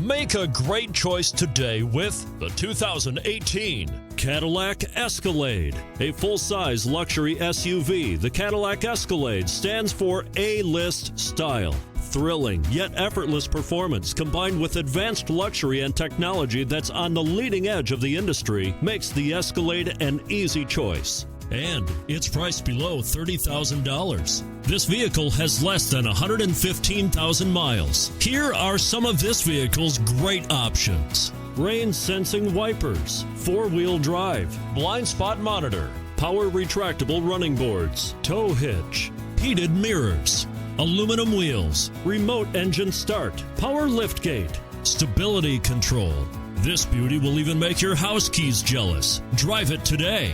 Make a great choice today with the 2018 Cadillac Escalade. A full-size luxury SUV, the Cadillac Escalade stands for A-list style. Thrilling yet effortless performance combined with advanced luxury and technology that's on the leading edge of the industry makes the Escalade an easy choice. And it's priced below $30,000. This vehicle has less than 115,000 miles. Here are some of this vehicle's great options: rain sensing wipers, four-wheel drive, blind spot monitor, power retractable running boards, tow hitch, heated mirrors, aluminum wheels, remote engine start, power liftgate, stability control. This beauty will even make your house keys jealous. Drive it today.